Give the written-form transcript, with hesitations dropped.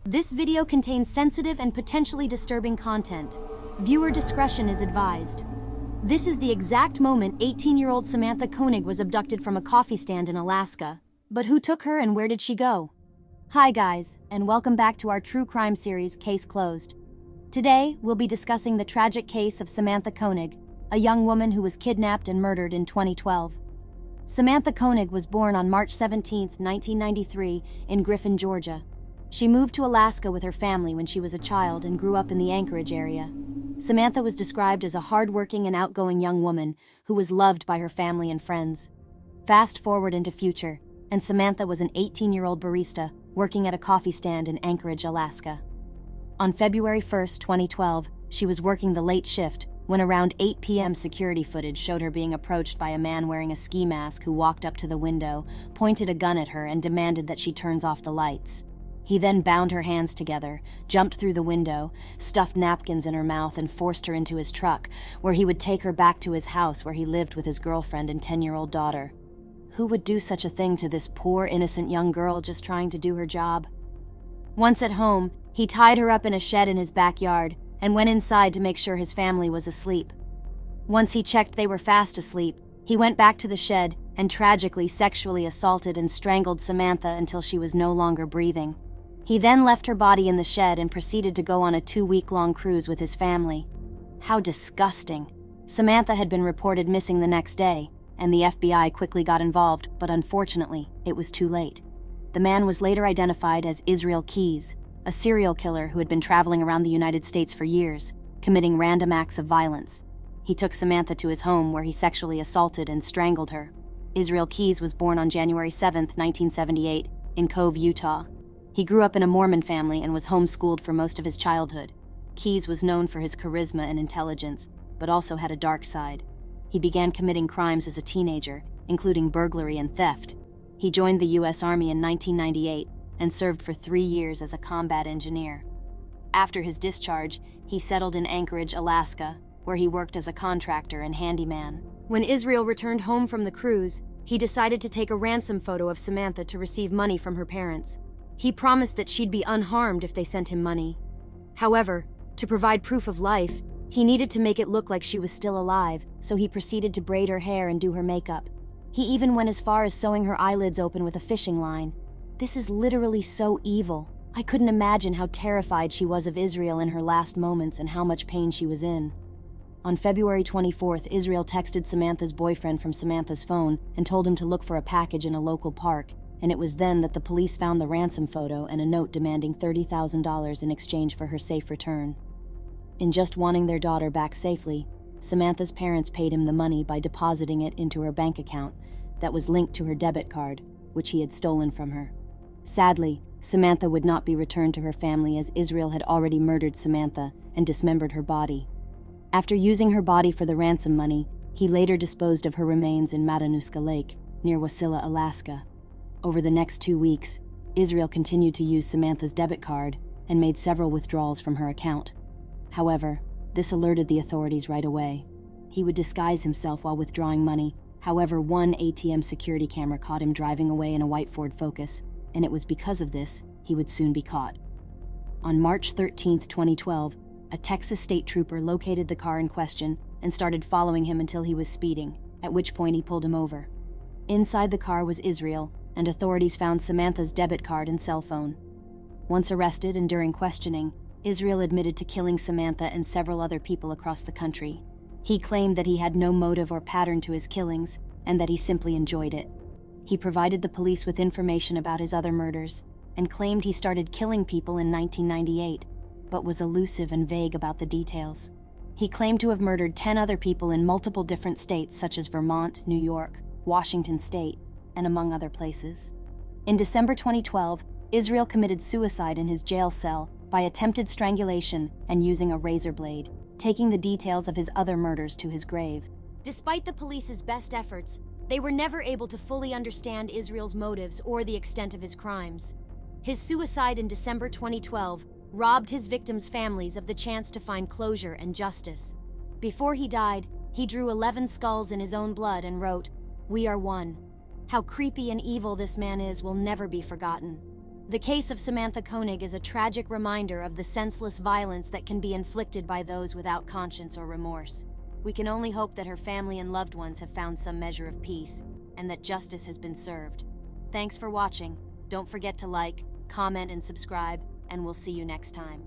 This video contains sensitive and potentially disturbing content. Viewer discretion is advised. This is the exact moment 18-year-old Samantha Koenig was abducted from a coffee stand in Alaska. But who took her and where did she go? Hi guys, and welcome back to our true crime series, Case Closed. Today, we'll be discussing the tragic case of Samantha Koenig, a young woman who was kidnapped and murdered in 2012. Samantha Koenig was born on March 17, 1993, in Griffin, Georgia. She moved to Alaska with her family when she was a child and grew up in the Anchorage area. Samantha was described as a hardworking and outgoing young woman who was loved by her family and friends. Fast forward into future, and Samantha was an 18-year-old barista working at a coffee stand in Anchorage, Alaska. On February 1, 2012, she was working the late shift when around 8 p.m. security footage showed her being approached by a man wearing a ski mask who walked up to the window, pointed a gun at her, and demanded that she turns off the lights. He then bound her hands together, jumped through the window, stuffed napkins in her mouth, and forced her into his truck, where he would take her back to his house where he lived with his girlfriend and 10-year-old daughter. Who would do such a thing to this poor, innocent young girl just trying to do her job? Once at home, he tied her up in a shed in his backyard and went inside to make sure his family was asleep. Once he checked they were fast asleep, he went back to the shed and tragically sexually assaulted and strangled Samantha until she was no longer breathing. He then left her body in the shed and proceeded to go on a 2-week-long cruise with his family. How disgusting. Samantha had been reported missing the next day, and the FBI quickly got involved, but unfortunately, it was too late. The man was later identified as Israel Keyes, a serial killer who had been traveling around the United States for years, committing random acts of violence. He took Samantha to his home where he sexually assaulted and strangled her. Israel Keyes was born on January 7, 1978, in Cove, Utah. He grew up in a Mormon family and was homeschooled for most of his childhood. Keyes was known for his charisma and intelligence, but also had a dark side. He began committing crimes as a teenager, including burglary and theft. He joined the U.S. Army in 1998 and served for 3 years as a combat engineer. After his discharge, he settled in Anchorage, Alaska, where he worked as a contractor and handyman. When Israel returned home from the cruise, he decided to take a ransom photo of Samantha to receive money from her parents. He promised that she'd be unharmed if they sent him money. However, to provide proof of life, he needed to make it look like she was still alive, so he proceeded to braid her hair and do her makeup. He even went as far as sewing her eyelids open with a fishing line. This is literally so evil. I couldn't imagine how terrified she was of Israel in her last moments and how much pain she was in. On February 24th, Israel texted Samantha's boyfriend from Samantha's phone and told him to look for a package in a local park, and it was then that the police found the ransom photo and a note demanding $30,000 in exchange for her safe return. In just wanting their daughter back safely, Samantha's parents paid him the money by depositing it into her bank account that was linked to her debit card, which he had stolen from her. Sadly, Samantha would not be returned to her family as Israel had already murdered Samantha and dismembered her body. After using her body for the ransom money, he later disposed of her remains in Matanuska Lake, near Wasilla, Alaska. Over the next 2 weeks, Israel continued to use Samantha's debit card and made several withdrawals from her account. However, this alerted the authorities right away. He would disguise himself while withdrawing money. However, one ATM security camera caught him driving away in a white Ford Focus, and it was because of this he would soon be caught. On March 13, 2012, a Texas state trooper located the car in question and started following him until he was speeding, at which point he pulled him over. Inside the car was Israel, and authorities found Samantha's debit card and cell phone. Once arrested and during questioning, Israel admitted to killing Samantha and several other people across the country. He claimed that he had no motive or pattern to his killings, and that he simply enjoyed it. He provided the police with information about his other murders, and claimed he started killing people in 1998, but was elusive and vague about the details. He claimed to have murdered 10 other people in multiple different states such as Vermont, New York, Washington State, and among other places. In December 2012, Israel committed suicide in his jail cell by attempted strangulation and using a razor blade, taking the details of his other murders to his grave. Despite the police's best efforts, they were never able to fully understand Israel's motives or the extent of his crimes. His suicide in December 2012 robbed his victims' families of the chance to find closure and justice. Before he died, he drew 11 skulls in his own blood and wrote, "We are one." How creepy and evil this man is will never be forgotten. The case of Samantha Koenig is a tragic reminder of the senseless violence that can be inflicted by those without conscience or remorse. We can only hope that her family and loved ones have found some measure of peace, and that justice has been served. Thanks for watching. Don't forget to like, comment, and subscribe, and we'll see you next time.